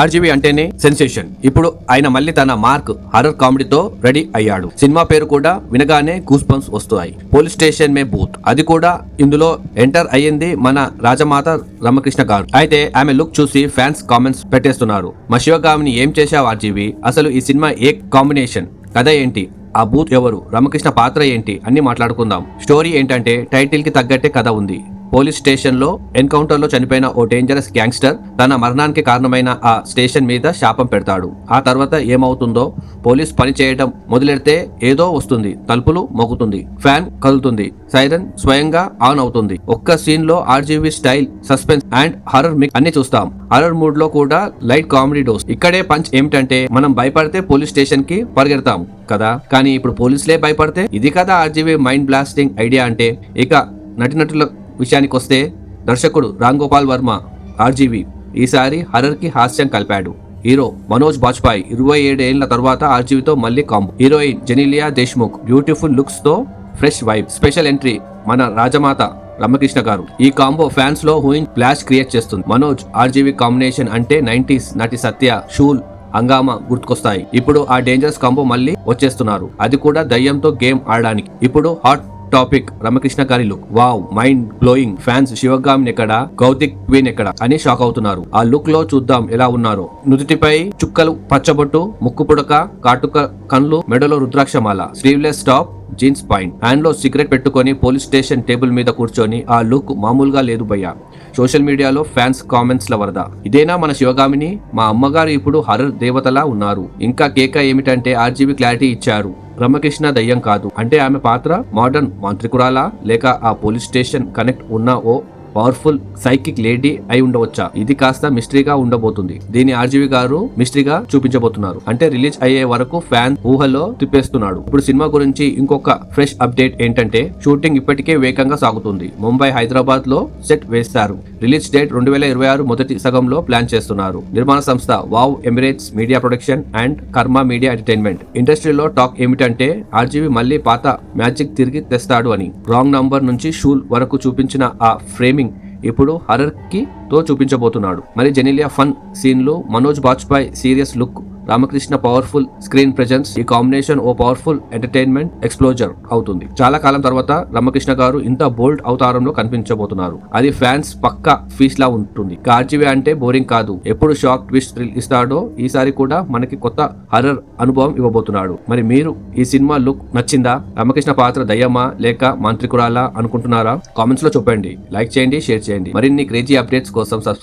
RGV అంటేనే sensation. ఇప్పుడు ఆయన మళ్ళీ తన మార్క్ హర్రర్ కామెడీతో రెడీ అయ్యాడు. సినిమా పేరు కూడా వినగానే గూస్ బంప్స్ వస్తాయి. పోలీస్ స్టేషన్ మే బూత్. అది కూడా ఇందులో ఎంటర్ అయ్యింది మన రాజమాత రమకృష్ణ గారు. అయితే ఆమె లుక్ చూసి ఫ్యాన్స్ కామెంట్స్ పెట్టేస్తున్నారు. మా శివగామిని ఏం చేశావు ఆర్జీవీ? అసలు ఈ సినిమా ఏ కాంబినేషన్? కథ ఏంటి? ఆ బూత్ ఎవరు? రమకృష్ణ పాత్ర ఏంటి? అన్ని మాట్లాడుకుందాం. స్టోరీ ఏంటంటే టైటిల్ కి తగ్గట్టే కథ ఉంది. పోలీస్ స్టేషన్ లో ఎన్కౌంటర్ లో చనిపోయిన ఓ డేంజరస్ గ్యాంగ్స్టర్ తన మరణానికి కారణమైన ఆ స్టేషన్ మీద శాపం పెడతాడు. ఆ తర్వాత ఏమవుతుందో, పోలీస్ పని చేయడం మొదలెడితే ఏదో వస్తుంది, తలుపులు మోగుతుంది, ఫ్యాన్ కదులుతుంది, సైరన్ స్వయంగా ఆన్ అవుతుంది. ఒక్క సీన్ లో RGV style, suspense and horror mix అన్ని చూస్తాం. హర్రర్ మూడ్ లో కూడా లైట్ కామెడీ డోస్. ఇక్కడే పంచ్ ఏమిటంటే మనం భయపడితే పోలీస్ స్టేషన్ కి పరిగెడతాం కదా, కానీ ఇప్పుడు పోలీసులే భయపడితే ఇది కదా ఆర్జీవీ మైండ్ బ్లాస్టింగ్ ఐడియా అంటే. ఇక నటినటుల విషయానికి వస్తే దర్శకుడు రామ్ గోపాల్ వర్మ ఆర్జీవీ ఈసారి హర్రర్ కి హాస్యం కలిపాడు. హీరో మనోజ్ బాజ్పాయ్ 27 ఏళ్ల తర్వాత ఆర్జీవీతో మళ్ళీ combo. Heroine Genelia Deshmukh beautiful looks తో ఫ్రెష్ వైబ్. స్పెషల్ ఎంట్రీ మన రాజమాత రమకృష్ణ గారు. ఈ కాంబో ఫ్యాన్స్ లో హూయింగ్ ఫ్లాష్ క్రియేట్ చేస్తుంది. మనోజ్ ఆర్జీవీ కాంబినేషన్ అంటే 90s నటి సత్య, షూల్, హంగామా గుర్తుకొస్తాయి. ఇప్పుడు ఆ డేంజరస్ కాంబో మళ్ళీ వచ్చేస్తున్నారు. అది కూడా దయ్యంతో గేమ్ ఆడడానికి. ఇప్పుడు హాట్ టాపిక్ రమకృష్ణ గారి look. Wow, mind blowing. Fans శివగామిని ఎక్కడ, గౌతిక్ క్వీన్ ఎక్కడ అని షాక్ అవుతున్నారు. ఆ లుక్ లో చూద్దాం ఎలా ఉన్నారో. నుదుటిపై చుక్కలు, పచ్చబొట్టు, ముక్కు పుడక, కాటుక కన్లు, మెడలో రుద్రాక్షమాల, sleeveless top, jeans pant, hand లో సిగరెట్ పెట్టుకొని పోలీస్ స్టేషన్ టేబుల్ మీద కూర్చొని ఆ లుక్ మామూలుగా లేదు భయ్యా. సోషల్ మీడియాలో ఫ్యాన్స్ కామెంట్స్ ల వరద. ఇదేనా మన శివగామిని? మా అమ్మగారు ఇప్పుడు హర్రర్ దేవతలా ఉన్నారు. ఇంకా కేక ఏమిటంటే ఆర్జీవీ క్లారిటీ ఇచ్చారు. రమకృష్ణ దయ్యం కాదు అంటే ఆమె పాత్ర మోడర్న్ మాంత్రికురాలా, లేక ఆ పోలీస్ స్టేషన్ కనెక్ట్ ఉన్న ఓ పవర్ఫుల్ సైకిక్ లేడీ అయి ఉండవచ్చా? ఇది కాస్త మిస్టరీగా ఉండబోతుంది. దీని ఆర్జీవీ గారు మిస్టరీగా చూపించబోతున్నారు. అంటే రిలీజ్ అయ్యే వరకు ఫ్యాన్ ఊహలో తిప్పేస్తున్నాడు. ఇప్పుడు సినిమా గురించి ఇంకొక ఫ్రెష్ అప్డేట్ ఏంటంటే షూటింగ్ ఇప్పటికే వేగంగా సాగుతుంది. ముంబై, హైదరాబాద్ లో సెట్ వేస్తారు. రిలీజ్ డేట్ 2026 మొదటి సగంలో ప్లాన్ చేస్తున్నారు. నిర్మాణ సంస్థ wow Emirates media production and కర్మ మీడియా ఎంటర్టైన్మెంట్. ఇండస్ట్రీలో టాక్ ఏమిటంటే ఆర్జీవీ మళ్ళీ పాత మ్యాజిక్ తిరిగి తెస్తాడు అని. రాంగ్ నంబర్ నుంచి షూల్ వరకు చూపించిన ఆ ఫ్రేమింగ్ ఇప్పుడు హర్రర్ కి తో చూపించబోతున్నాడు. మరి జెనీలియా ఫన్ సీన్లు, Manoj Bajpayee serious look, Ramakrishna powerful screen presence. ఈ కాంబినేషన్ ఓ పవర్ఫుల్ ఎంటర్టైన్మెంట్ ఎక్స్ప్లోజర్ అవుతుంది. చాలా కాలం తర్వాత రమకృష్ణ గారు ఇంత బోల్డ్ అవతారంలో కనిపించబోతున్నారు. అది ఫ్యాన్స్ పక్కా ఫీస్ట్ లా ఉంటుంది. ఆర్జీవీ అంటే బోరింగ్ కాదు, ఎప్పుడు షాక్ ట్విస్ట్ థ్రిల్ ఇస్తాడో ఈసారి కూడా మనకి కొత్త హర్రర్ అనుభవం ఇవ్వబోతున్నాడు. మరి మీరు ఈ సినిమా లుక్ నచ్చిందా? రమకృష్ణ పాత్ర దయ్యమా లేక మాంత్రికురాలా అనుకుంటున్నారా? కామెంట్స్ లో చెప్పండి. లైక్ చేయండి, షేర్ చేయండి. మరిన్ని క్రేజీ అప్డేట్స్ కోసం సబ్స్క్రైబ్